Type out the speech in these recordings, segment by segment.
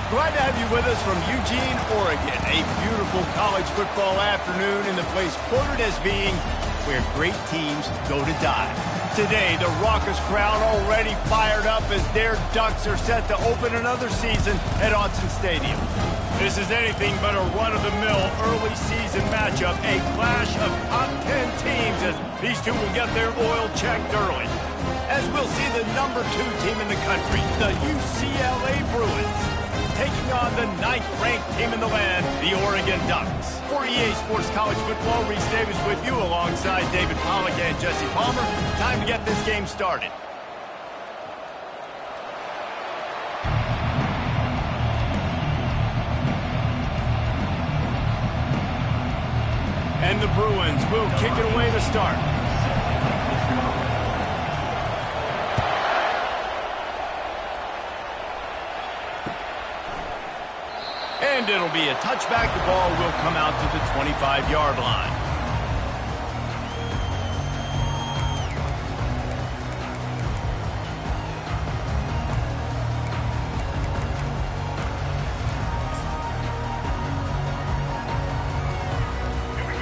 Glad to have you with us from Eugene, Oregon. A beautiful college football afternoon in the place quoted as being where great teams go to die. Today, the raucous crowd already fired up as their Ducks are set to open another season at Autzen Stadium. This is anything but a run-of-the-mill early season matchup, a clash of top 10 teams as these two will get their oil checked early. As we'll see the number 2 team in the country, the UCLA Bruins, taking on the 9th-ranked team in the land, the Oregon Ducks. For EA Sports College Football, Reese Davis with you alongside David Pollack and Jesse Palmer. Time to get this game started. And the Bruins will kick it away to start. And it'll be a touchback. The ball will come out to the 25-yard line.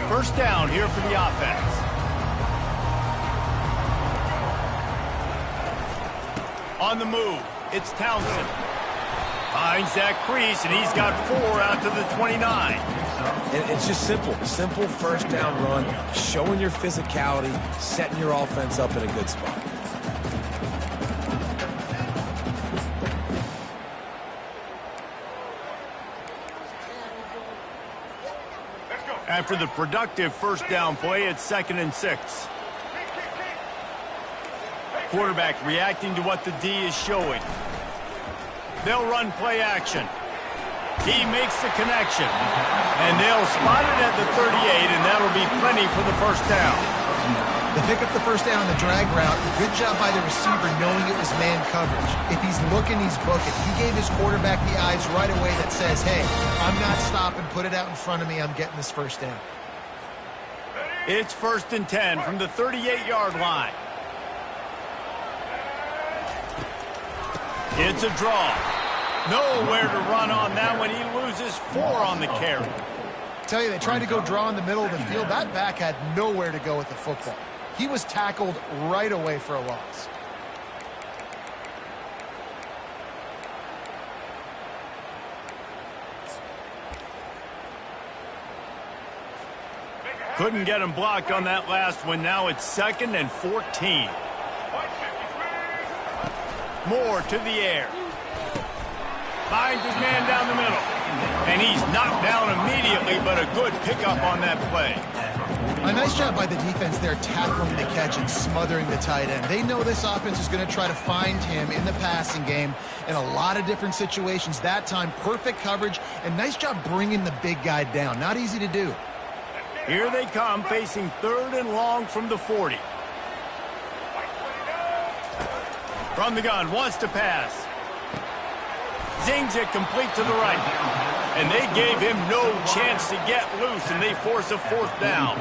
First down here for the offense. On the move, it's Townsend. Finds that crease, and he's got 4 out to the 29. And it's just simple. Simple first down run, showing your physicality, setting your offense up in a good spot. After the productive first down play, it's 2nd and 6. Quarterback reacting to what the D is showing. They'll run play action. He makes the connection. And they'll spot it at the 38, and that'll be plenty for the first down. They pick up the first down on the drag route. Good job by the receiver knowing it was man coverage. If he's looking, he's booking. He gave his quarterback the eyes right away that says, hey, I'm not stopping. Put it out in front of me. I'm getting this first down. It's 1st and 10 from the 38-yard line. It's a draw. Nowhere to run on that one. He loses 4 on the carry. Tell you, they tried to go draw in the middle of the field. That back had nowhere to go with the football. He was tackled right away for a loss. Couldn't get him blocked on that last one. Now it's 2nd and 14. Moore to the air. Finds his man down the middle. And he's knocked down immediately, but a good pickup on that play. A nice job by the defense there tackling the catch and smothering the tight end. They know this offense is going to try to find him in the passing game in a lot of different situations. That time, perfect coverage, and nice job bringing the big guy down. Not easy to do. Here they come, facing 3rd and long from the 40. From the gun, wants to pass. Zings it complete to the right. And they gave him no chance to get loose, and they force a 4th down.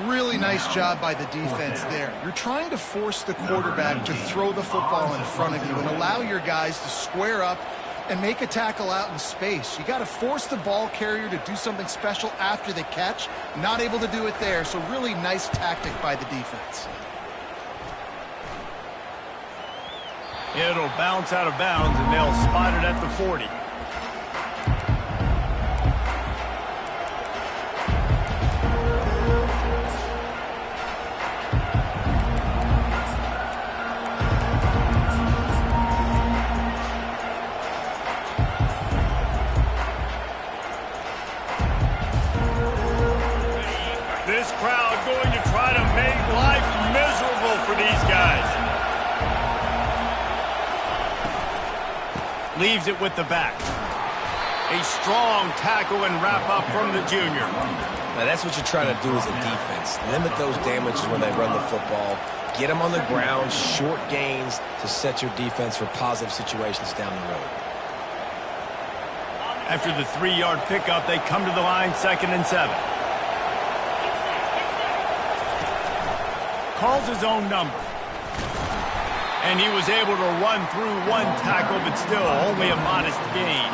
Really nice job by the defense there. You're trying to force the quarterback to throw the football in front of you and allow your guys to square up and make a tackle out in space. You got to force the ball carrier to do something special after the catch. Not able to do it there, so really nice tactic by the defense. It'll bounce out of bounds, and they'll spot it at the 40. This crowd going to try to make life miserable for these guys. Leaves it with the back. A strong tackle and wrap up from the junior. Now that's what you try to do as a defense. Limit those damages when they run the football. Get them on the ground, short gains to set your defense for positive situations down the road. After the 3-yard pickup, they come to the line, 2nd and 7. Calls his own number. And he was able to run through one tackle, but still only a modest gain.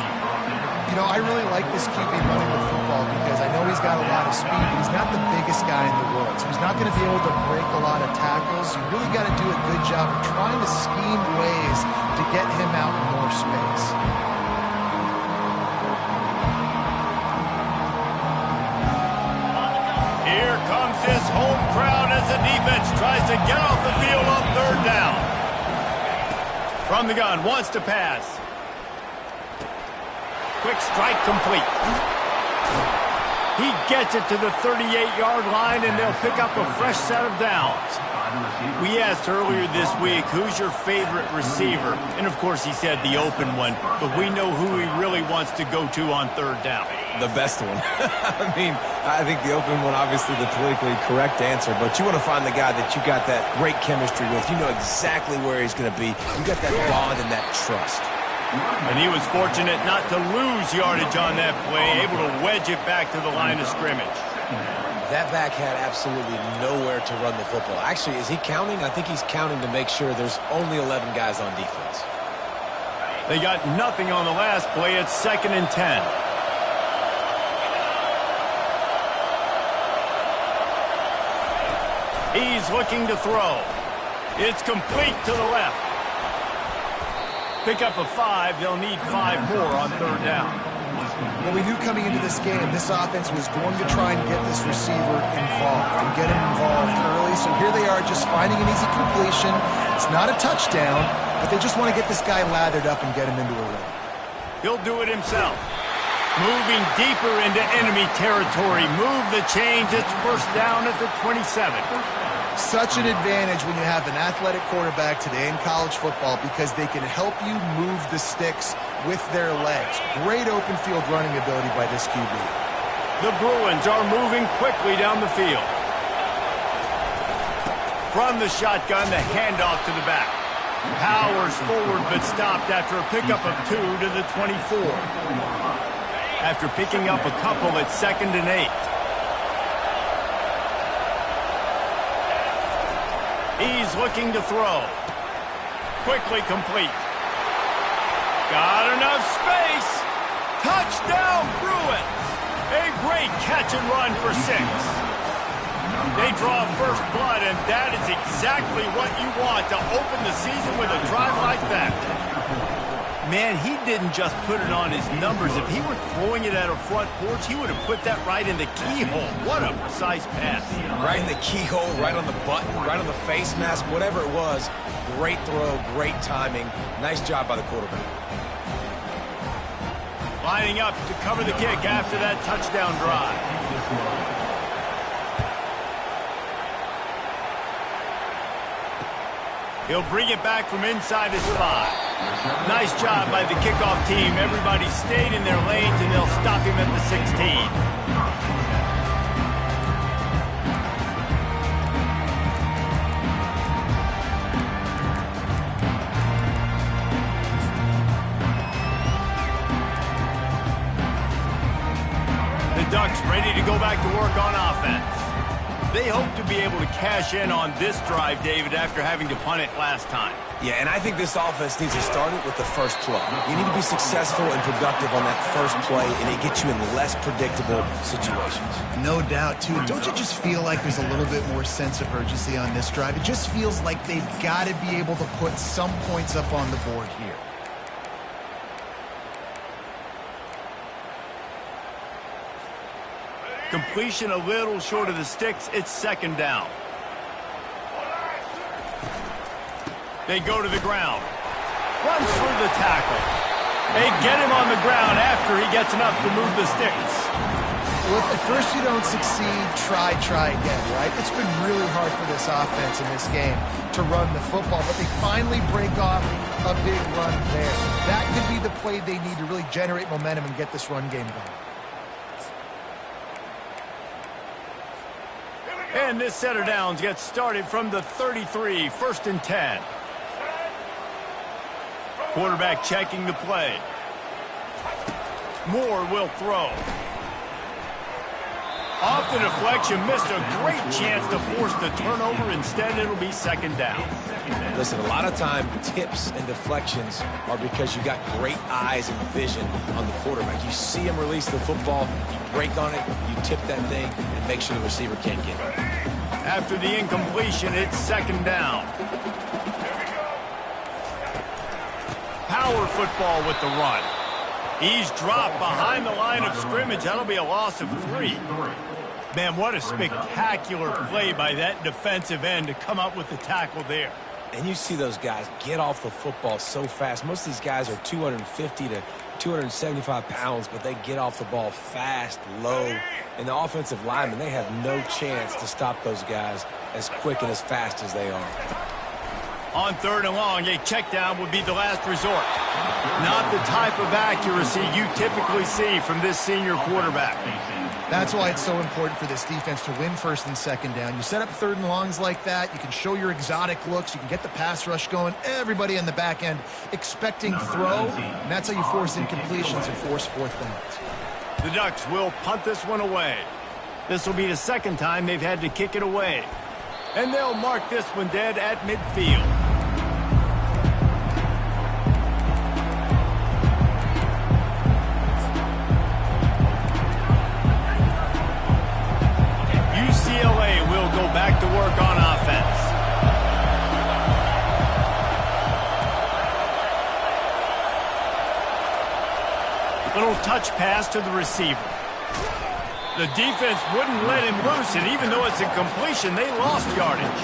You know, I really like this QB running the football because I know he's got a lot of speed, but he's not the biggest guy in the world. So he's not going to be able to break a lot of tackles. You really got to do a good job of trying to scheme ways to get him out in more space. Here comes his home crowd as the defense tries to get off the field on third down. From the gun, wants to pass. Quick strike complete. He gets it to the 38-yard line, and they'll pick up a fresh set of downs. We asked earlier this week, who's your favorite receiver? And, of course, he said the open one, but we know who he really wants to go to on third down. The best one. I mean, I think the open one, obviously the politically correct answer, but you want to find the guy that you got that great chemistry with. You know exactly where he's going to be. You got that bond and that trust. And he was fortunate not to lose yardage on that play, able to wedge it back to the line of scrimmage. That back had absolutely nowhere to run the football. Actually, is he counting? I think he's counting to make sure there's only 11 guys on defense. They got nothing on the last play. It's 2nd and 10. He's looking to throw. It's complete to the left. Pick up a 5. They'll need 5 more on third down. Well, we knew coming into this game, this offense was going to try and get this receiver involved and get him involved early. So here they are just finding an easy completion. It's not a touchdown, but they just want to get this guy lathered up and get him into a rhythm. He'll do it himself. Moving deeper into enemy territory. Move the change. It's first down at the 27. Such an advantage when you have an athletic quarterback today in college football because they can help you move the sticks with their legs. Great open field running ability by this QB. The Bruins are moving quickly down the field. From the shotgun, the handoff to the back. Powers forward but stopped after a pickup of 2 to the 24. After picking up a couple, it's 2nd and 8. He's looking to throw. Quickly complete. Got enough space. Touchdown, Bruins. A great catch and run for 6. They draw first blood, and that is exactly what you want to open the season with a drive like that. Man, he didn't just put it on his numbers. If he were throwing it at a front porch, he would have put that right in the keyhole. What a precise pass. Right in the keyhole, right on the button, right on the face mask, whatever it was. Great throw, great timing. Nice job by the quarterback. Lining up to cover the kick after that touchdown drive. He'll bring it back from inside his 5. Nice job by the kickoff team. Everybody stayed in their lanes, and they'll stop him at the 16. The Ducks ready to go back to work on offense. They hope to be able to cash in on this drive, David, after having to punt it last time. Yeah, and I think this offense needs to start it with the first play. You need to be successful and productive on that first play, and it gets you in less predictable situations. No doubt, too. Don't you just feel like there's a little bit more sense of urgency on this drive? It just feels like they've got to be able to put some points up on the board here. Completion a little short of the sticks. It's 2nd down. They go to the ground. Runs through the tackle. They get him on the ground after he gets enough to move the sticks. Well, if at first you don't succeed, try again, right? It's been really hard for this offense in this game to run the football, but they finally break off a big run there. That could be the play they need to really generate momentum and get this run game going. And this set of downs gets started from the 33, 1st and 10. Quarterback checking the play. Moore will throw. Off the deflection, missed a great chance to force the turnover. Instead, it'll be second down. Listen, a lot of time, tips and deflections are because you got great eyes and vision on the quarterback. You see him release the football, you break on it, you tip that thing, and make sure the receiver can't get it. After the incompletion, it's second down. Power football with the run. He's dropped behind the line of scrimmage. That'll be a loss of 3. Man, what a spectacular play by that defensive end to come up with the tackle there. And you see those guys get off the football so fast. Most of these guys are 250 to 275 pounds, but they get off the ball fast, low. And the offensive linemen, they have no chance to stop those guys as quick and as fast as they are. On third and long, a check down would be the last resort. Not the type of accuracy you typically see from this senior quarterback. That's why it's so important for this defense to win first and second down. You set up third and longs like that, you can show your exotic looks, you can get the pass rush going, everybody on the back end expecting throw, and that's how you force incompletions and force fourth downs. The Ducks will punt this one away. This will be the second time they've had to kick it away. And they'll mark this one dead at midfield. UCLA will go back to work on offense. Little touch pass to the receiver. The defense wouldn't let him loose, and even though it's a completion, they lost yardage.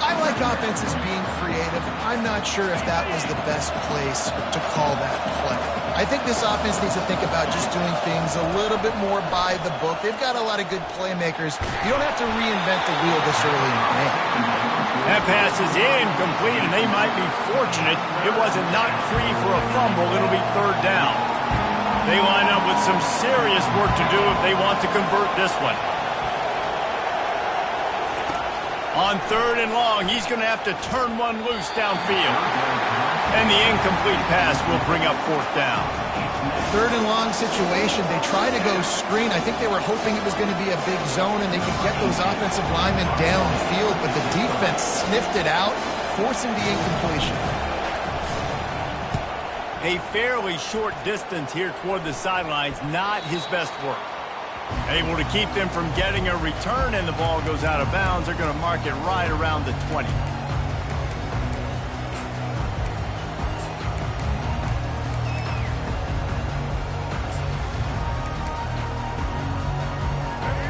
I like offenses being creative. I'm not sure if that was the best place to call that play. I think this offense needs to think about just doing things a little bit more by the book. They've got a lot of good playmakers. You don't have to reinvent the wheel this early in the game. That pass is incomplete, and they might be fortunate it wasn't knocked free for a fumble. It'll be third down. They line up with some serious work to do if they want to convert this one. On third and long, he's going to have to turn one loose downfield. And the incomplete pass will bring up fourth down. Third and long situation. They try to go screen. I think they were hoping it was going to be a big zone and they could get those offensive linemen downfield, but the defense sniffed it out, forcing the incompletion. A fairly short distance here toward the sidelines, not his best work. Able to keep them from getting a return, and the ball goes out of bounds. They're going to mark it right around the 20.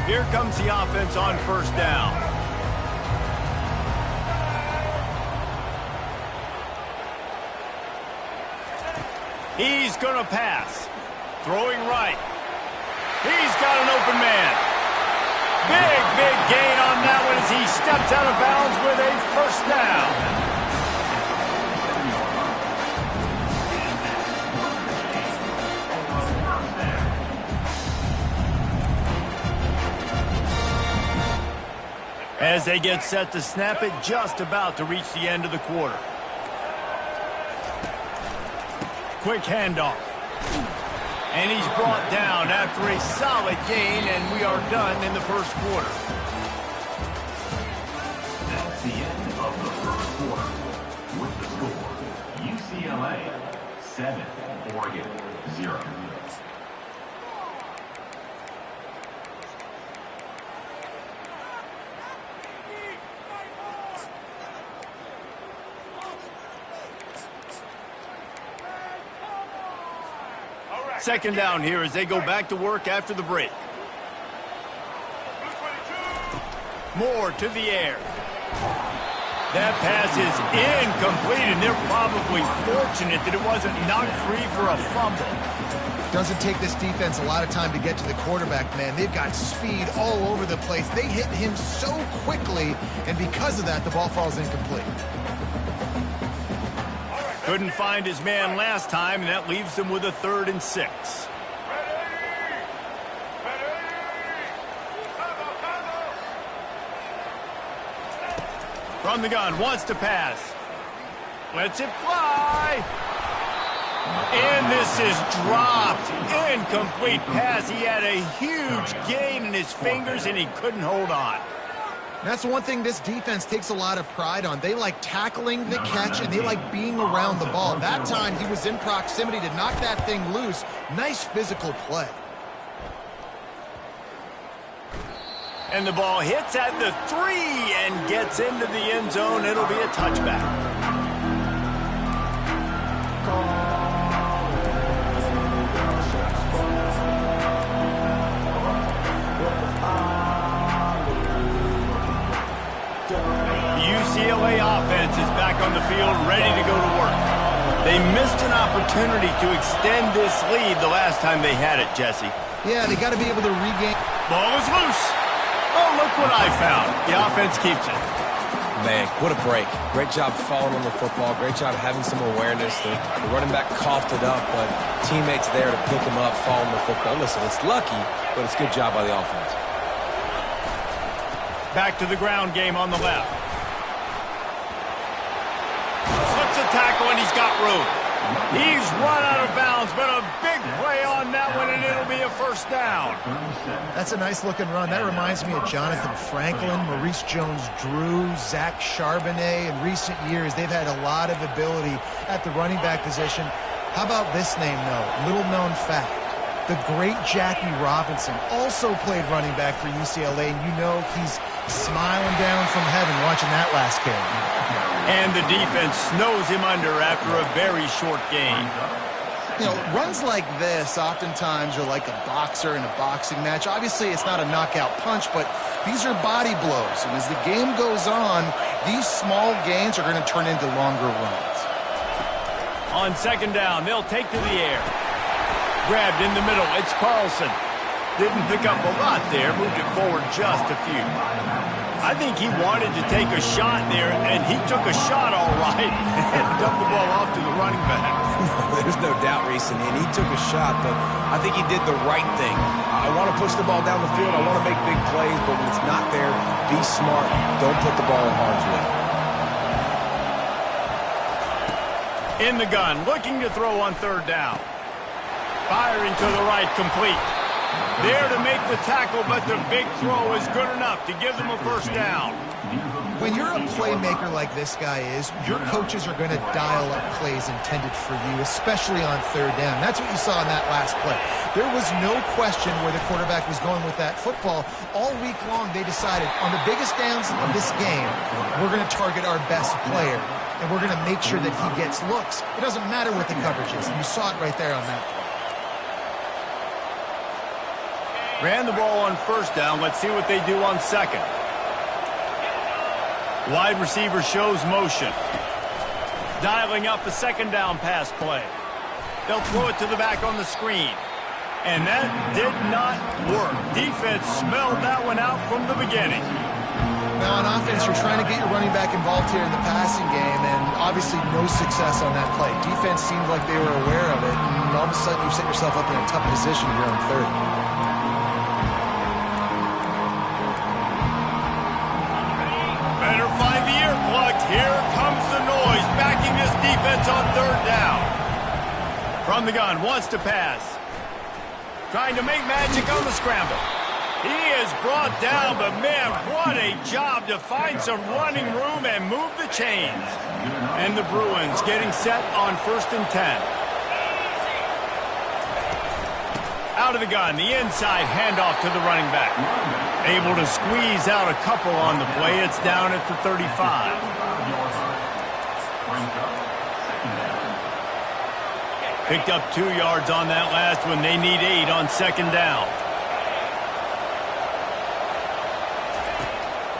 Here comes the offense on first down. He's going to pass. Throwing right. He's got an open man. Big gain on that one as he steps out of bounds with a first down. As they get set to snap it, just about to reach the end of the quarter. Quick handoff. And he's brought down after a solid gain, and we are done in the first quarter. That's the end of the first quarter. With the score, UCLA 7, Oregon 0. Second down here as they go back to work after the break. Moore to the air. That pass is incomplete, and they're probably fortunate that it wasn't knocked free for a fumble. Doesn't take this defense a lot of time to get to the quarterback, man. They've got speed all over the place. They hit him so quickly, and because of that, the ball falls incomplete. Couldn't find his man last time, and that leaves them with a 3rd and 6. From the gun, wants to pass. Lets it fly. And this is dropped. Incomplete pass. He had a huge gain in his fingers, and he couldn't hold on. That's one thing this defense takes a lot of pride on. They like tackling the catch, and they like being around the ball. That time, he was in proximity to knock that thing loose. Nice physical play. And the ball hits at the 3 and gets into the end zone. It'll be a touchback. UCLA offense is back on the field, ready to go to work. They missed an opportunity to extend this lead the last time they had it, Jesse. Yeah, they got to be able to regain. Ball is loose. Oh, look what I found. The offense keeps it. Man, what a break. Great job falling on the football. Great job having some awareness. The running back coughed it up, but teammates there to pick him up, fall on the football. Listen, it's lucky, but it's a good job by the offense. Back to the ground game on the left. Slips a tackle, and he's got room. He's run out of bounds, but a big play on that one, and it'll be a first down. That's a nice-looking run. That reminds me of Jonathan Franklin, Maurice Jones-Drew, Zach Charbonnet. In recent years, they've had a lot of ability at the running back position. How about this name, though? Little-known fact. The great Jackie Robinson also played running back for UCLA, and you know he's smiling down from heaven watching that last carry. And the defense snows him under after a very short game. You know, runs like this oftentimes are like a boxer in a boxing match. Obviously, it's not a knockout punch, but these are body blows. And as the game goes on, these small gains are going to turn into longer runs. On second down, they'll take to the air. Grabbed in the middle. It's Carlson. Didn't pick up a lot there. Moved it forward just a few. I think he wanted to take a shot there, and he took a shot all right and dumped the ball off to the running back. There's no doubt, Reese, and he took a shot, but I think he did the right thing. I want to push the ball down the field. I want to make big plays, but when it's not there, be smart. Don't put the ball in harm's way. In the gun, looking to throw on third down. Firing to the right, complete. There to make the tackle, but the big throw is good enough to give them a first down. When you're a playmaker like this guy is, your coaches are going to dial up plays intended for you, especially on third down. That's what you saw in that last play. There was no question where the quarterback was going with that football. All week long, they decided on the biggest downs of this game, we're going to target our best player, and we're going to make sure that he gets looks. It doesn't matter what the coverage is. You saw it right there on that play. Ran the ball on first down. Let's see what they do on second. Wide receiver shows motion. Dialing up a second down pass play. They'll throw it to the back on the screen. And that did not work. Defense smelled that one out from the beginning. Now on offense, you're trying to get your running back involved here in the passing game, and obviously no success on that play. Defense seemed like they were aware of it, and all of a sudden you set yourself up in a tough position here on third. Better find the earplugs. Here comes the noise, backing this defense on third down. From the gun, wants to pass. Trying to make magic on the scramble. He is brought down, but man, what a job to find some running room and move the chains. And the Bruins getting set on 1st and 10. Out of the gun, the inside handoff to the running back. Able to squeeze out a couple on the play. It's down at the 35. Picked up 2 yards on that last one. They need 8 on second down.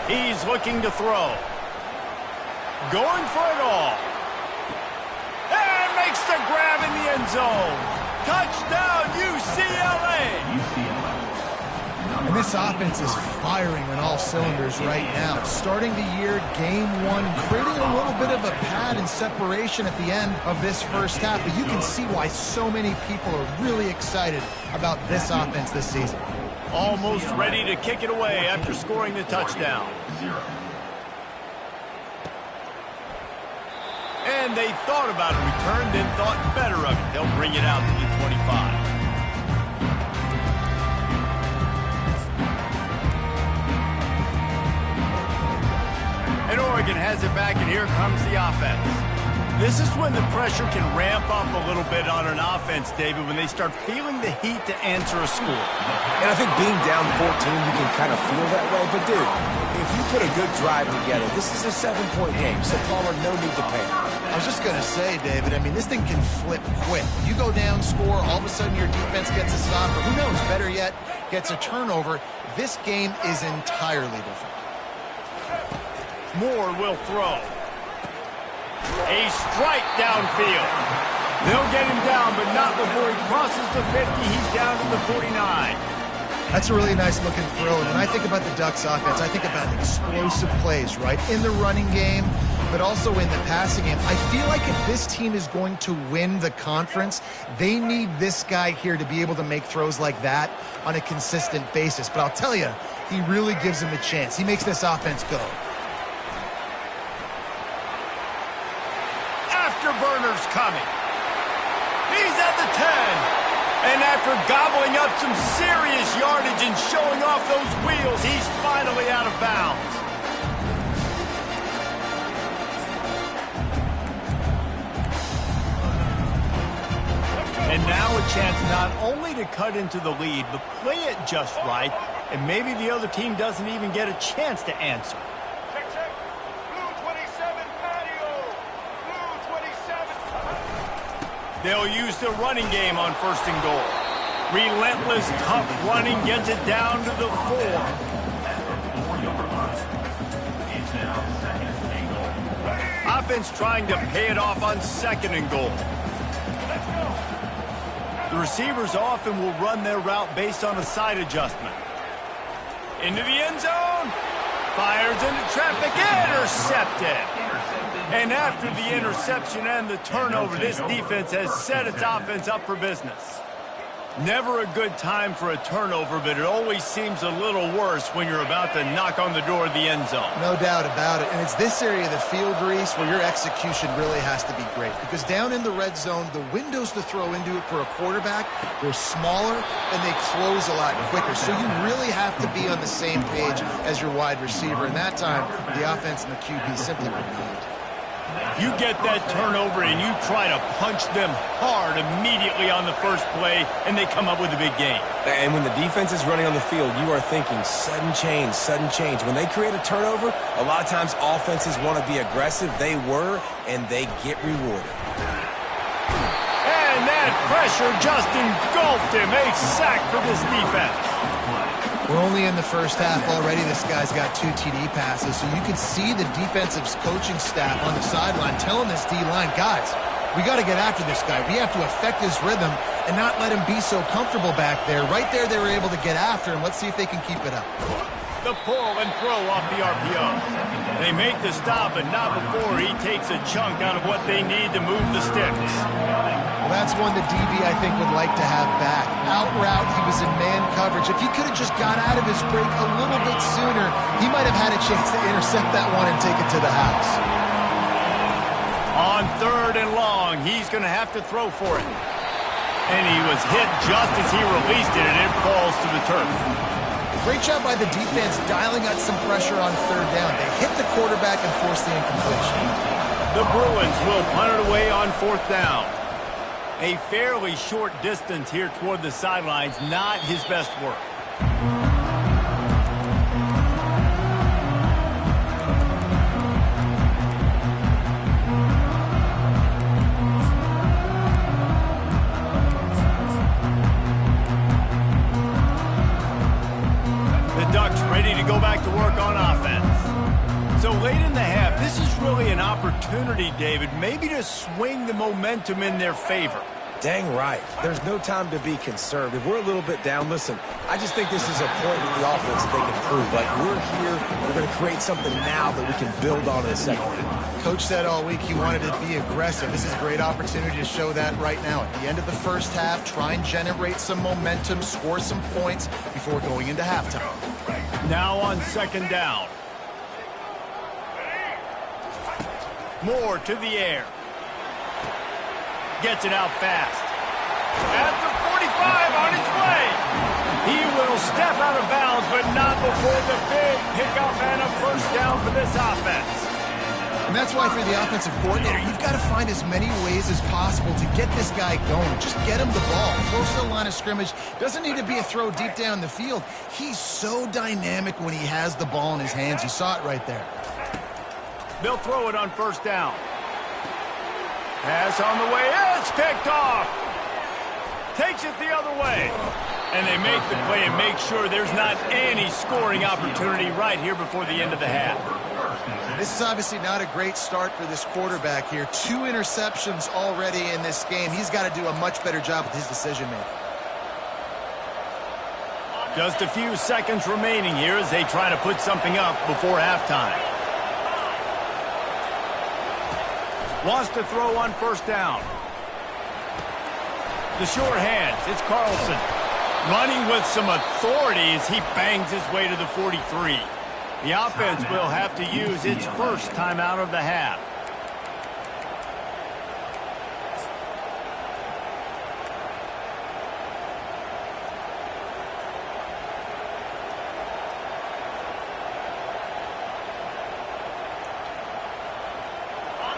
He's looking to throw. Going for it all. And makes the grab in the end zone. Touchdown, UCLA! And this offense is firing on all cylinders right now. Starting the year, game one, creating a little bit of a pad and separation at the end of this first half. But you can see why so many people are really excited about this offense this season. Almost ready to kick it away after scoring the touchdown. And they thought about a return, then thought better of it. They'll bring it out to the 25. And Oregon has it back, and here comes the offense. This is when the pressure can ramp up a little bit on an offense, David, when they start feeling the heat to answer a score. And I think being down 14, you can kind of feel that way. But, dude, if you put a good drive together, this is a 7-point game, so Palmer, no need to panic. I was just going to say, David, I mean, this thing can flip quick. You go down, score, all of a sudden your defense gets a stop, or who knows, better yet, gets a turnover. This game is entirely different. Moore will throw. A strike downfield. They'll get him down, but not before he crosses the 50. He's down to the 49. That's a really nice looking throw. And when I think about the Ducks offense, I think about explosive plays, right? In the running game, but also in the passing game. I feel like if this team is going to win the conference, they need this guy here to be able to make throws like that on a consistent basis. But I'll tell you, he really gives him a chance. He makes this offense go. Afterburner's coming. He's at the 10. And after gobbling up some serious yardage and showing off those wheels, he's finally out of bounds. And now a chance not only to cut into the lead, but play it just right, and maybe the other team doesn't even get a chance to answer. They'll use the running game on 1st and goal. Relentless, tough running gets it down to the 4. Offense trying to pay it off on 2nd and goal. The receivers often will run their route based on a side adjustment. Into the end zone. Fires into traffic. Intercepted. And after the interception and the turnover, this defense has set its offense up for business. Never a good time for a turnover, but it always seems a little worse when you're about to knock on the door of the end zone. No doubt about it. And it's this area of the field, Reese, where your execution really has to be great. Because down in the red zone, the windows to throw into it for a quarterback, they're smaller and they close a lot quicker. So you really have to be on the same page as your wide receiver. And that time, the offense and the QB simply couldn't. You get that turnover and you try to punch them hard immediately on the first play, and they come up with a big game. And when the defense is running on the field, you are thinking sudden change, sudden change. When they create a turnover, a lot of times offenses want to be aggressive. They were, and they get rewarded. And that pressure just engulfed him. A sack for this defense. We're only in the first half already. This guy's got 2 TD passes, so you can see the defensive coaching staff on the sideline telling this D-line, guys, we got to get after this guy. We have to affect his rhythm and not let him be so comfortable back there. Right there, they were able to get after him. Let's see if they can keep it up. The pull and throw off the RPO. They make the stop, but not before he takes a chunk out of what they need to move the sticks. Well, that's one the DB, I think, would like to have back. Out route, he was in man coverage. If he could have just got out of his break a little bit sooner, he might have had a chance to intercept that one and take it to the house. On 3rd and long, he's going to have to throw for it. And he was hit just as he released it, and it falls to the turf. Great job by the defense dialing out some pressure on 3rd down. They hit the quarterback and forced the incompletion. The Bruins will punt it away on 4th down. A fairly short distance here toward the sidelines, not his best work. The Ducks ready to go back to work on offense. So late in the half, this is really an opportunity, David, maybe to swing the momentum in their favor. Dang right. There's no time to be conservative. We're a little bit down. Listen, I just think this is a point with the offense that they can prove. Like, we're here, we're going to create something now that we can build on in the second half. Coach said all week he wanted to be aggressive. This is a great opportunity to show that right now. At the end of the first half, try and generate some momentum, score some points before going into halftime. Now on 2nd down. Moore to the air. Gets it out fast. At the 45 on his way. He will step out of bounds, but not before the big pickup and a first down for this offense. And that's why for the offensive coordinator, you've got to find as many ways as possible to get this guy going. Just get him the ball. Close to the line of scrimmage. Doesn't need to be a throw deep down the field. He's so dynamic when he has the ball in his hands. You saw it right there. They'll throw it on first down. Pass on the way. It's picked off. Takes it the other way. And they make the play and make sure there's not any scoring opportunity right here before the end of the half. This is obviously not a great start for this quarterback here. 2 interceptions already in this game. He's got to do a much better job with his decision-making. Just a few seconds remaining here as they try to put something up before halftime. Wants to throw on first down. The short hands. It's Carlson. Running with some authority as he bangs his way to the 43. The offense will have to use its first timeout of the half.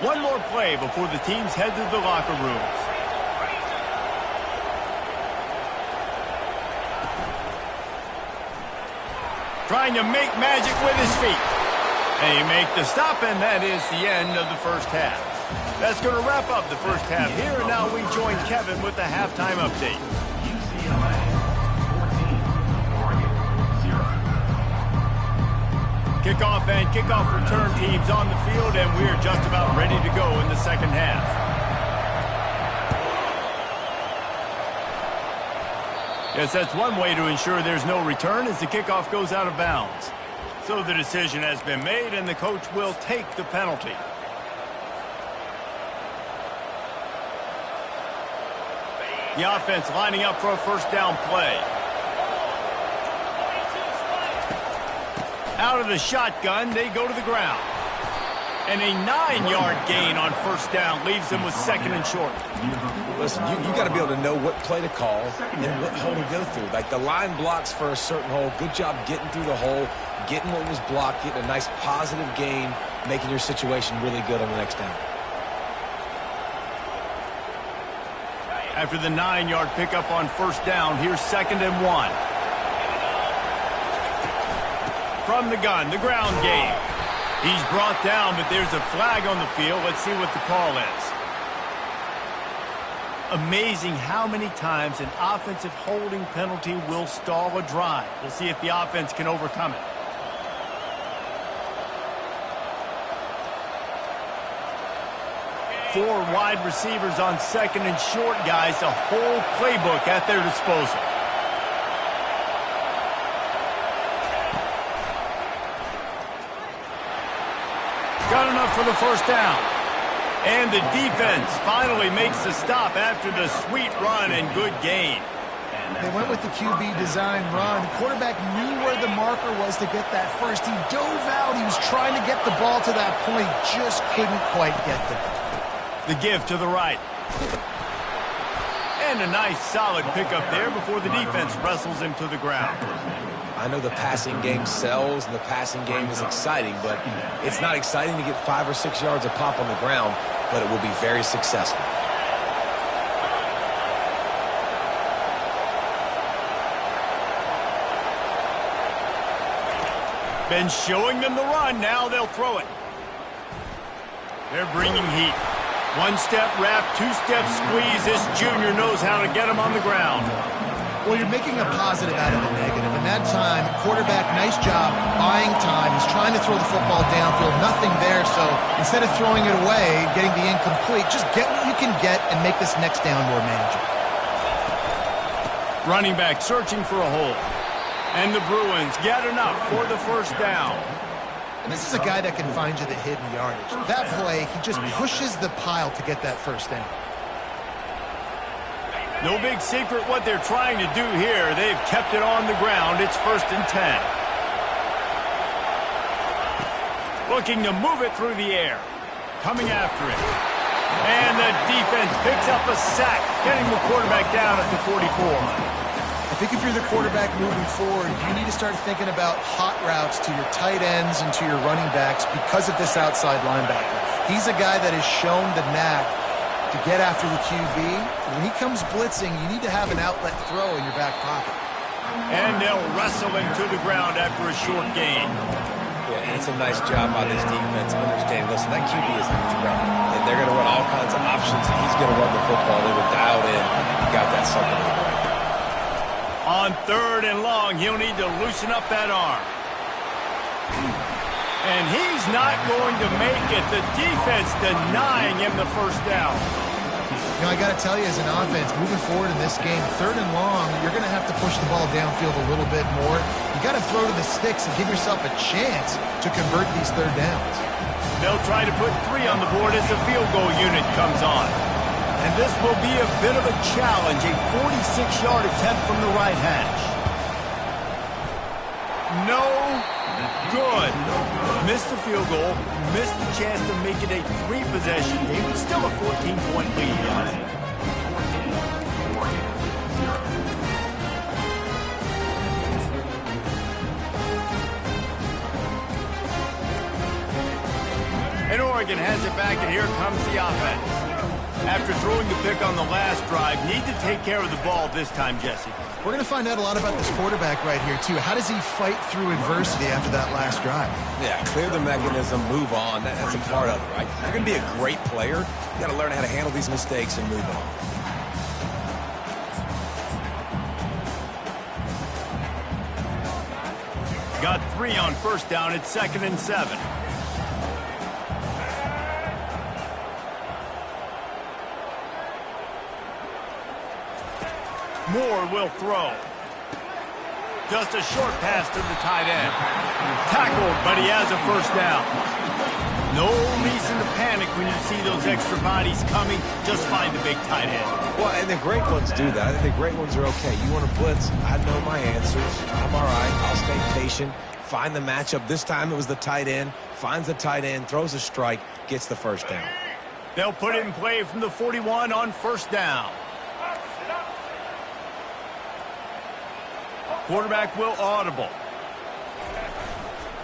One more play before the teams head to the locker rooms. Trying to make magic with his feet. They make the stop, and that is the end of the first half. That's going to wrap up the first half here, and now we join Kevin with the halftime update. UCLA 14, Oregon 0. Kickoff and kickoff return teams on the field, and we're just about ready to go in the second half. Yes, that's one way to ensure there's no return as the kickoff goes out of bounds. So the decision has been made, and the coach will take the penalty. The offense lining up for a first down play. Out of the shotgun, they go to the ground. And a 9-yard gain on first down leaves them with second and short. Listen, you got to be able to know what play to call and what hole to go through. Like the line blocks for a certain hole. Good job getting through the hole, getting what was blocked, getting a nice positive gain, making your situation really good on the next down. After the 9-yard pickup on first down, here's second and 1. From the gun, the ground game. He's brought down, but there's a flag on the field. Let's see what the call is. Amazing how many times an offensive holding penalty will stall a drive. We'll see if the offense can overcome it. Four wide receivers on second and short, guys. A whole playbook at their disposal. Got enough for the first down. And the defense finally makes the stop after the sweet run and good gain. They went with the QB design run. The quarterback knew where the marker was to get that first. He dove out. He was trying to get the ball to that point. Just couldn't quite get there. The give to the right. And a nice solid pickup there before the defense wrestles him to the ground. I know the passing game sells and the passing game is exciting, but it's not exciting to get 5 or 6 yards of pop on the ground, but it will be very successful. Been showing them the run. Now they'll throw it. They're bringing heat. One-step wrap, two-step squeeze. This junior knows how to get him on the ground. Well, you're making a positive out of a negative. And that time, quarterback, nice job, buying time. He's trying to throw the football downfield. Nothing there, so instead of throwing it away, getting the incomplete, just get what you can get and make this next down more manageable. Running back searching for a hole. And the Bruins get enough for the first down. And this is a guy that can find you the hidden yardage. That play, he just pushes the pile to get that first down. No big secret what they're trying to do here. They've kept it on the ground. It's 1st and 10. Looking to move it through the air. Coming after it. And the defense picks up a sack, getting the quarterback down at the 44. I think if you're the quarterback moving forward, you need to start thinking about hot routes to your tight ends and to your running backs because of this outside linebacker. He's a guy that has shown the knack to get after the QB. When he comes blitzing, you need to have an outlet throw in your back pocket. And they'll wrestle him to the ground after a short gain. Yeah, and it's a nice job by this defense understanding, listen, that QB is a threat. And they're going to run all kinds of options, and he's going to run the football. They were dialed in. He got that second. On 3rd and long, he'll need to loosen up that arm. And he's not going to make it. The defense denying him the first down. You know, I got to tell you, as an offense, moving forward in this game, 3rd and long, you're going to have to push the ball downfield a little bit more. You got to throw to the sticks and give yourself a chance to convert these 3rd downs. They'll try to put 3 on the board as the field goal unit comes on. And this will be a bit of a challenge, a 46-yard attempt from the right hash. No good. Missed the field goal, missed the chance to make it a 3-possession game, but still a 14-point lead. And Oregon has it back, and here comes the offense. After throwing the pick on the last drive, need to take care of the ball this time, Jesse. We're going to find out a lot about this quarterback right here, too. How does he fight through adversity after that last drive? Yeah, clear the mechanism, move on. That's a part of it, right? You're going to be a great player. You got to learn how to handle these mistakes and move on. Got 3 on 1st down. It's 2nd and 7. Moore will throw. Just a short pass to the tight end. Tackled, but he has a 1st down. No reason to panic when you see those extra bodies coming. Just find the big tight end. Well, and the great ones do that. I think the great ones are okay. You want to blitz? I know my answers. I'm all right. I'll stay patient. Find the matchup. This time it was the tight end. Finds the tight end, throws a strike, gets the 1st down. They'll put it in play from the 41 on 1st down. Quarterback will audible.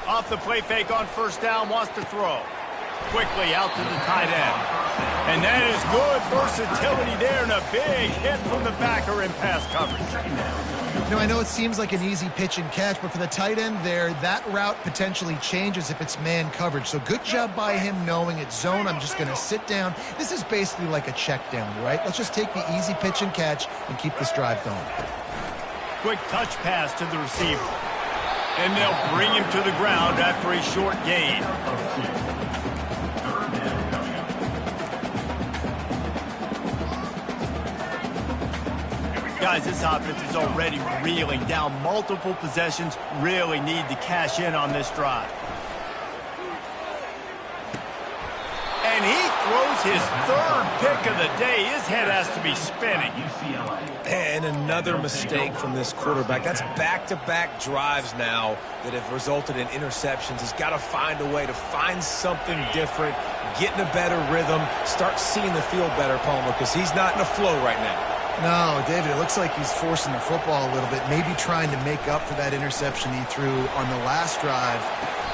Off the play fake on 1st down, wants to throw. Quickly out to the tight end. And that is good versatility there, and a big hit from the backer in pass coverage. You know, I know it seems like an easy pitch and catch, but for the tight end there, that route potentially changes if it's man coverage. So good job by him knowing it's zone. I'm just going to sit down. This is basically like a check down, right? Let's just take the easy pitch and catch and keep this drive going. Quick touch pass to the receiver. And they'll bring him to the ground after a short gain. Guys, this offense is already reeling down multiple possessions. Really need to cash in on this drive. And he throws his 3rd pick of the day. His head has to be spinning. And another mistake from this quarterback. That's back-to-back drives now that have resulted in interceptions. He's got to find a way to find something different, get in a better rhythm, start seeing the field better, Palmer, because he's not in a flow right now. No, David, it looks like he's forcing the football a little bit, maybe trying to make up for that interception he threw on the last drive.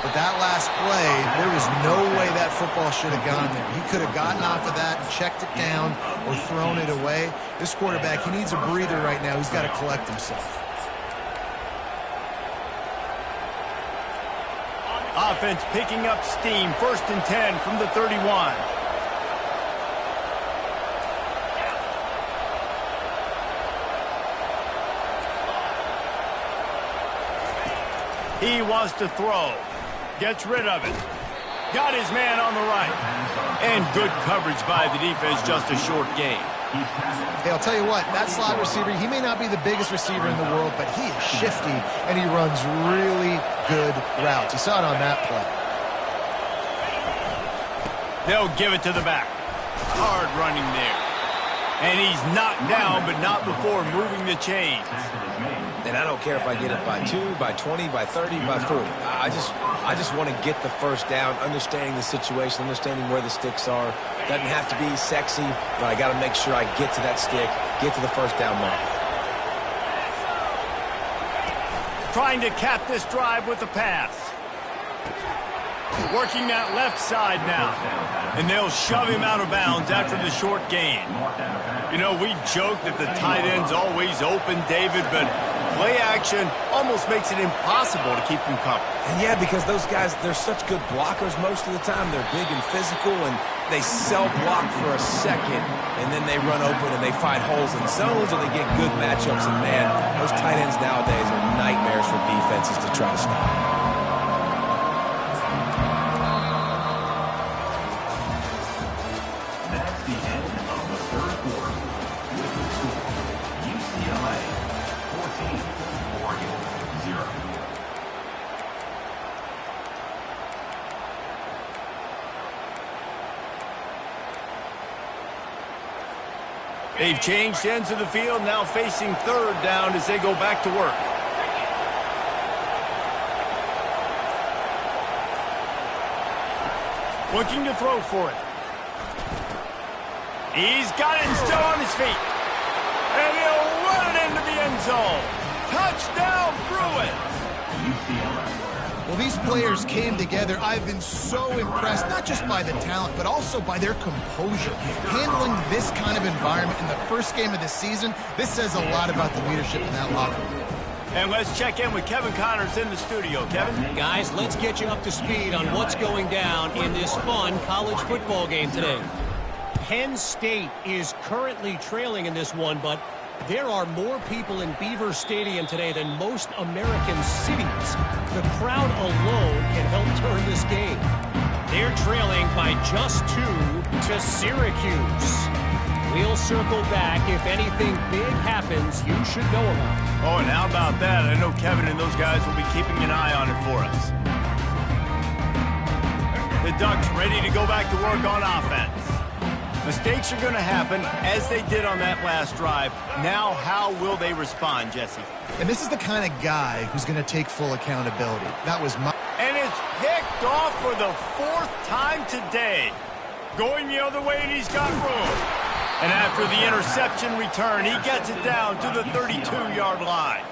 But that last play, there was no way that football should have gone there. He could have gotten off of that and checked it down or thrown it away. This quarterback, he needs a breather right now. He's got to collect himself. Offense picking up steam. 1st and 10 from the 31. He wants to throw. Gets rid of it. Got his man on the right. And good coverage by the defense, just a short gain. Hey, I'll tell you what, that slot receiver, he may not be the biggest receiver in the world, but he is shifty, and he runs really good routes. You saw it on that play. They'll give it to the back. Hard running there. And he's knocked down, but not before moving the chains. And I don't care if I get it by 2, by 20, by 30, by 40. I just want to get the first down, understanding the situation, understanding where the sticks are. Doesn't have to be sexy, but I got to make sure I get to that stick, get to the first down mark. Trying to cap this drive with the pass. Working that left side now. And they'll shove him out of bounds after the short gain. You know, we joke that the tight end's always open, David, but play action almost makes it impossible to keep them covered. And yeah, because those guys, they're such good blockers most of the time. They're big and physical, and they self-block for a second, and then they run open and they find holes in zones, or they get good matchups. And, man, those tight ends nowadays are nightmares for defenses to try to stop. They've changed ends of the field, now facing third down as they go back to work. Looking to throw for it. He's got it still on his feet. And he'll run it into the end zone. Touchdown, Bruins! Well, these players came together. I've been so impressed, not just by the talent, but also by their composure. Handling this kind of environment in the first game of the season, this says a lot about the leadership in that locker room. And let's check in with Kevin Connors in the studio. Kevin? Guys, let's get you up to speed on what's going down in this fun college football game today. Penn State is currently trailing in this one, but there are more people in Beaver Stadium today than most American cities. The crowd alone can help turn this game. They're trailing by just 2 to Syracuse. We'll circle back. If anything big happens, you should know about it. Oh, and how about that? I know Kevin and those guys will be keeping an eye on it for us. The Ducks ready to go back to work on offense. Mistakes are going to happen, as they did on that last drive. Now, how will they respond, Jesse? And this is the kind of guy who's going to take full accountability. That was my... And it's picked off for the 4th time today. Going the other way, and he's got room. And after the interception return, he gets it down to the 32-yard line.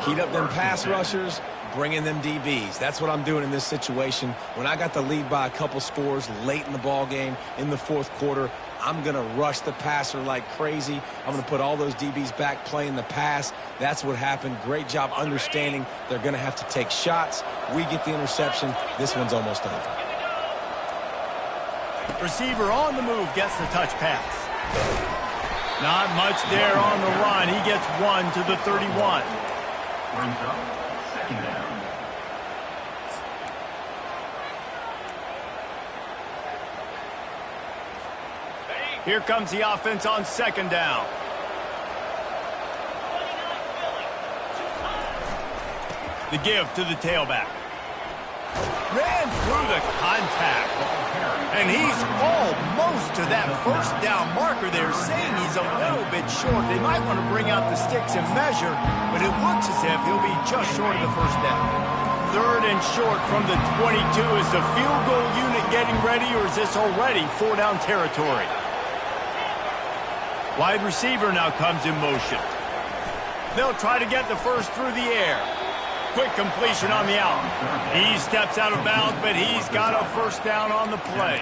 Heat up them pass rushers, bring in them DBs. That's what I'm doing in this situation. When I got the lead by a couple scores late in the ball game in the 4th quarter, I'm going to rush the passer like crazy. I'm going to put all those DBs back playing the pass. That's what happened. Great job understanding they're going to have to take shots. We get the interception. This one's almost over. Receiver on the move gets the touch pass. Not much there on the run. He gets 1 to the 31. Brings up 2nd down. Here comes the offense on 2nd down. The give to the tailback. Ran through the contact. And he's almost to that first down marker there, saying he's a little bit short. They might want to bring out the sticks and measure, but it looks as if he'll be just short of the first down. 3rd and short from the 22. Is the field goal unit getting ready, or is this already 4-down territory? Wide receiver now comes in motion. They'll try to get the first through the air. Quick completion on the out. He steps out of bounds, but he's got a first down on the play.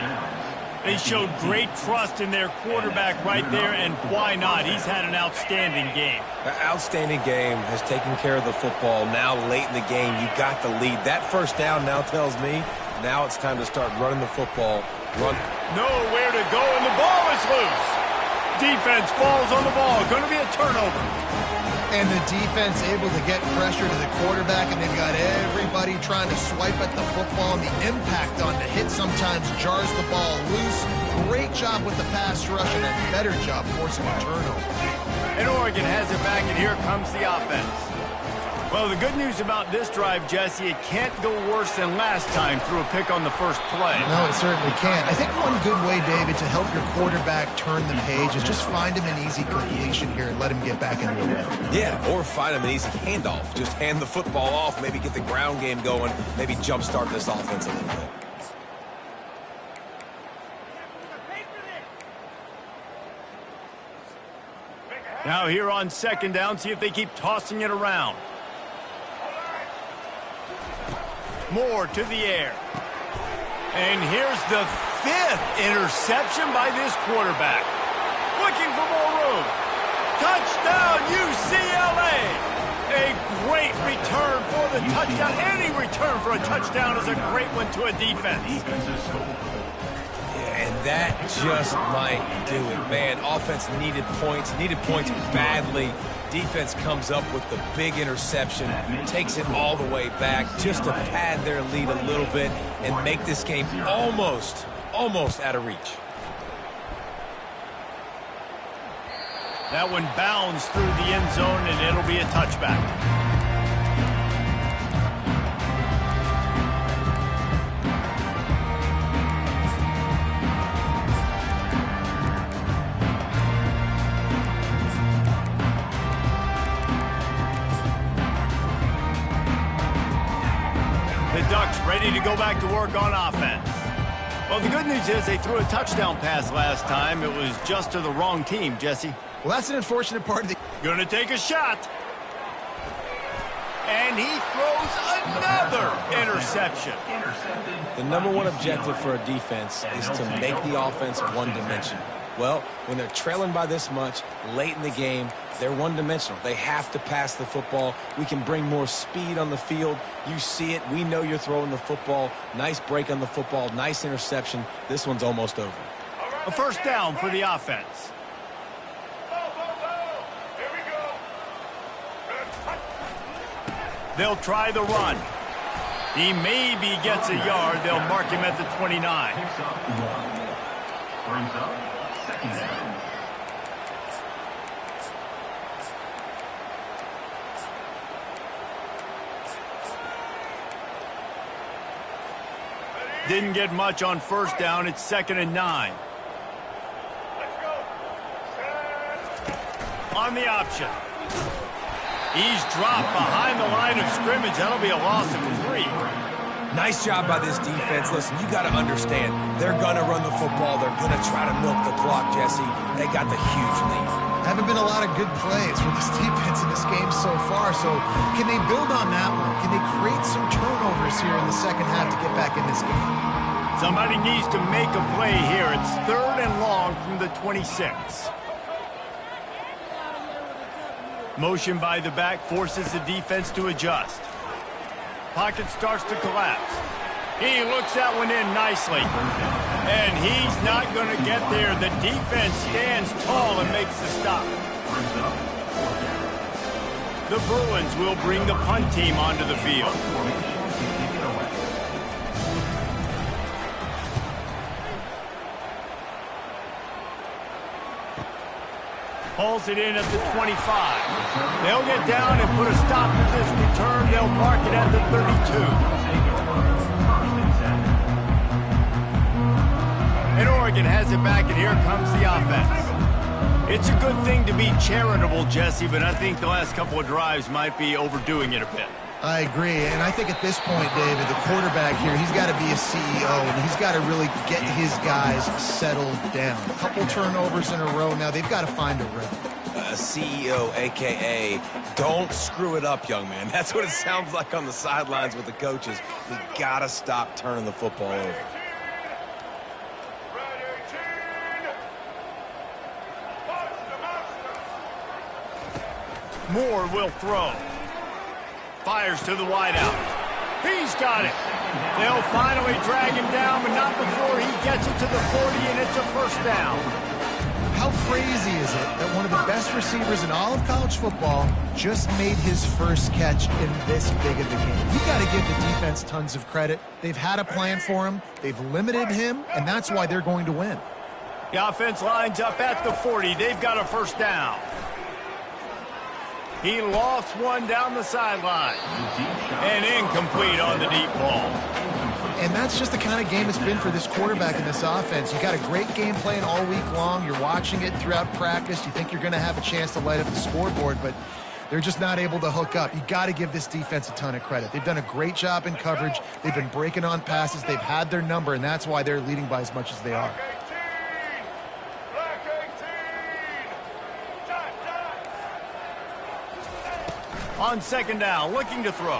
They showed great trust in their quarterback right there, and why not? He's had an outstanding game. An outstanding game, has taken care of the football. Now late in the game, you got the lead. That first down now tells me now it's time to start running the football. Nowhere to go, and the ball is loose. Defense falls on the ball. Going to be a turnover. And the defense able to get pressure to the quarterback, and they've got everybody trying to swipe at the football, and the impact on the hit sometimes jars the ball loose. Great job with the pass rush, and a better job forcing a turnover. And Oregon has it back, and here comes the offense. Well, the good news about this drive, Jesse, it can't go worse than last time through a pick on the first play. No, it certainly can't. I think one good way, David, to help your quarterback turn the page is just find him an easy completion here and let him get back into the rhythm. Yeah, or find him an easy handoff. Just hand the football off, maybe get the ground game going, maybe jumpstart this offense a little bit. Now here on second down, see if they keep tossing it around. Moore to the air. And here's the 5th interception by this quarterback. Looking for more room. Touchdown, UCLA! A great return for the touchdown. Any return for a touchdown is a great one to a defense. And that just might do it. Man, offense needed points badly. Defense comes up with the big interception, takes it all the way back just to pad their lead a little bit and make this game almost out of reach. That one bounds through the end zone, and it'll be a touchback. The Ducks ready to go back to work on offense. Well, the good news is they threw a touchdown pass last time. It was just to the wrong team, Jesse. Well, that's an unfortunate part of the... Gonna take a shot. And he throws another interception. The number one objective for a defense is to make the offense one-dimensional. Well, when they're trailing by this much, late in the game, they're one-dimensional. They have to pass the football. We can bring more speed on the field. You see it. We know you're throwing the football. Nice break on the football. Nice interception. This one's almost over. A first down for the offense. They'll try the run. He maybe gets a yard. They'll mark him at the 29. Brings up second down. Didn't get much on first down. It's 2nd and 9. On the option. He's dropped behind the line of scrimmage. That'll be a loss of 3. Nice job by this defense. Listen, you got to understand, they're going to run the football. They're going to try to milk the clock, Jesse. They got the huge lead. Haven't been a lot of good plays for this defense in this game so far, so can they build on that one? Can they create some turnovers here in the second half to get back in this game? Somebody needs to make a play here. It's 3rd and long from the 26. Motion by the back forces the defense to adjust. Pocket starts to collapse. He looks that one in nicely. And he's not going to get there. The defense stands tall and makes the stop. The Bruins will bring the punt team onto the field. Pulls it in at the 25. They'll get down and put a stop to this return. They'll mark it at the 32. And Oregon has it back, and here comes the offense. It's a good thing to be charitable, Jesse, but I think the last couple of drives might be overdoing it a bit. I agree, and I think at this point, David, the quarterback here, he's got to be a CEO, and he's got to really get his guys settled down. A couple turnovers in a row now. They've got to find a rhythm. CEO, a.k.a. don't screw it up, young man. That's what it sounds like on the sidelines with the coaches. We got to stop turning the football over. Moore will throw. Fires to the wideout. He's got it. They'll finally drag him down, but not before he gets it to the 40, and it's a first down. How crazy is it that one of the best receivers in all of college football just made his first catch in this big of a game? You got to give the defense tons of credit. They've had a plan for him. They've limited him, and that's why they're going to win. The offense lines up at the 40. They've got a first down. He lofts one down the sideline. And incomplete on the deep ball. And that's just the kind of game it's been for this quarterback in this offense. You got a great game plan all week long. You're watching it throughout practice. You think you're going to have a chance to light up the scoreboard, but they're just not able to hook up. You got to give this defense a ton of credit. They've done a great job in coverage. They've been breaking on passes. They've had their number, and that's why they're leading by as much as they are. On second down, looking to throw.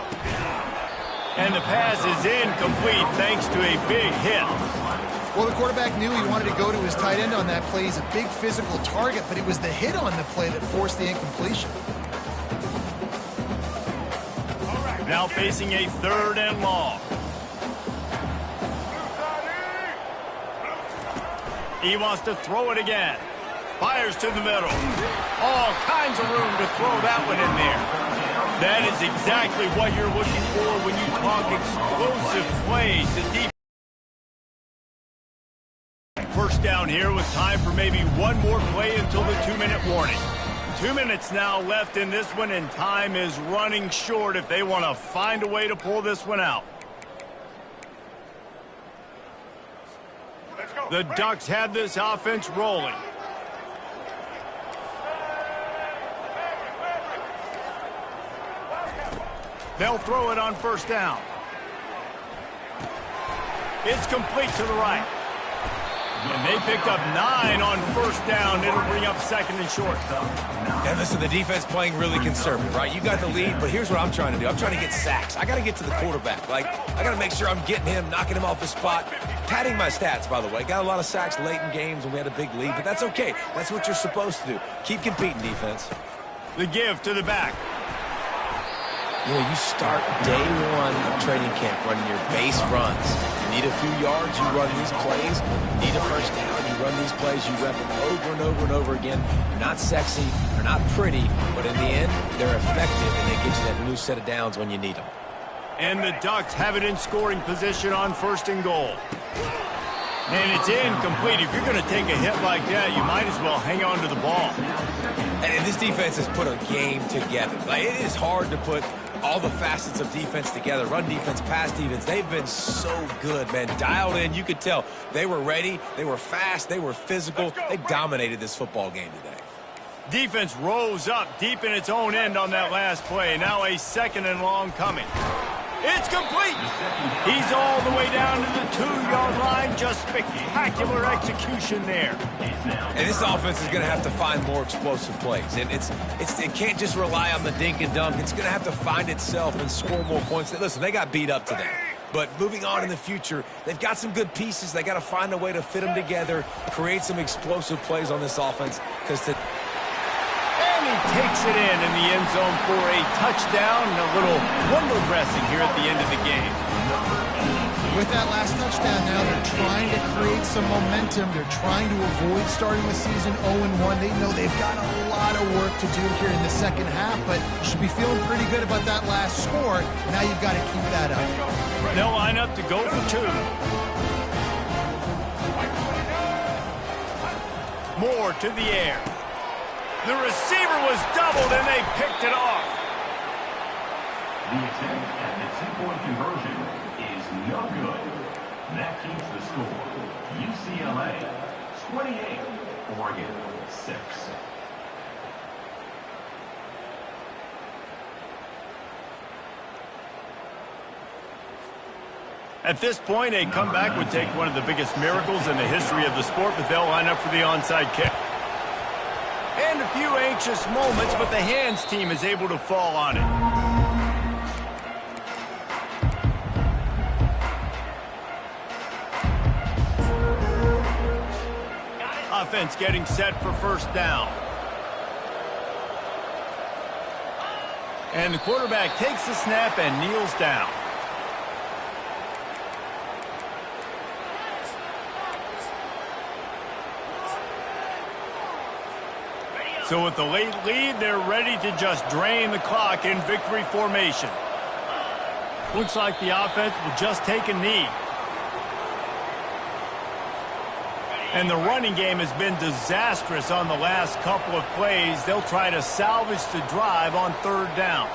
And the pass is incomplete thanks to a big hit. Well, the quarterback knew he wanted to go to his tight end on that play. He's a big physical target, but it was the hit on the play that forced the incompletion. Now facing a 3rd and long. He wants to throw it again. Fires to the middle. All kinds of room to throw that one in there. That is exactly what you're looking for when you talk explosive plays. The first down here with time for maybe one more play until the 2-minute warning. 2 minutes now left in this one, and time is running short if they want to find a way to pull this one out. The Ducks have this offense rolling. They'll throw it on first down. It's complete to the right. And they picked up 9 on first down. It'll bring up 2nd and short. And listen, the defense playing really conservative, right? You got the lead, but here's what I'm trying to do. I'm trying to get sacks. I got to get to the quarterback. Like, I got to make sure I'm getting him, knocking him off his spot. Padding my stats, by the way. Got a lot of sacks late in games when we had a big lead, but that's okay. That's what you're supposed to do. Keep competing, defense. The give to the back. You know, you start day one of training camp running your base runs. You need a few yards, you run these plays. You need a first down, you run these plays. You rep them over and over and over again. They're not sexy, they're not pretty, but in the end, they're effective, and they get you that new set of downs when you need them. And the Ducks have it in scoring position on 1st and goal. And it's incomplete. If you're going to take a hit like that, you might as well hang on to the ball. And this defense has put a game together. Like, it is hard to put all the facets of defense together. Run defense, pass defense. They've been so good, man. Dialed in. You could tell they were ready. They were fast. They were physical. They dominated this football game today. Defense rose up deep in its own end on that last play. Now a 2nd and long coming. It's complete. He's all the way down to the 2-yard line. Just spectacular execution there. And this offense is going to have to find more explosive plays. And it can't just rely on the dink and dunk. It's going to have to find itself and score more points. Listen, they got beat up today. But moving on in the future, they've got some good pieces. They got to find a way to fit them together, create some explosive plays on this offense. And he takes it in the end zone for a touchdown and a little window dressing here at the end of the game. With that last touchdown now, they're trying to create some momentum. They're trying to avoid starting the season 0-1. They know they've got a lot of work to do here in the second half, but you should be feeling pretty good about that last score. Now you've got to keep that up. They'll line up to go for 2. More to the air. The receiver was doubled, and they picked it off. The attempt at the 2-point conversion is no good. That keeps the score. UCLA 28, Oregon 6. At this point, a comeback would take one of the biggest miracles in the history of the sport, but they'll line up for the onside kick. And a few anxious moments, but the hands team is able to fall on it. Offense getting set for first down. And the quarterback takes the snap and kneels down. So with the late lead, they're ready to just drain the clock in victory formation. Looks like the offense will just take a knee. And the running game has been disastrous on the last couple of plays. They'll try to salvage the drive on third down.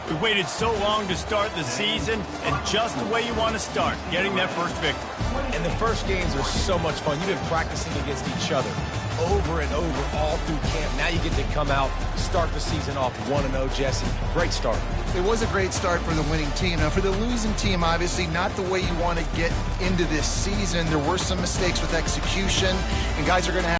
We waited so long to start the season, and just the way you want to start, getting that first victory. And the first games are so much fun. You've been practicing against each other over and over all through camp. Now you get to come out, start the season off 1-0, Jesse. Great start. It was a great start for the winning team. Now, for the losing team, obviously not the way you want to get into this season. There were some mistakes with execution, and guys are going to have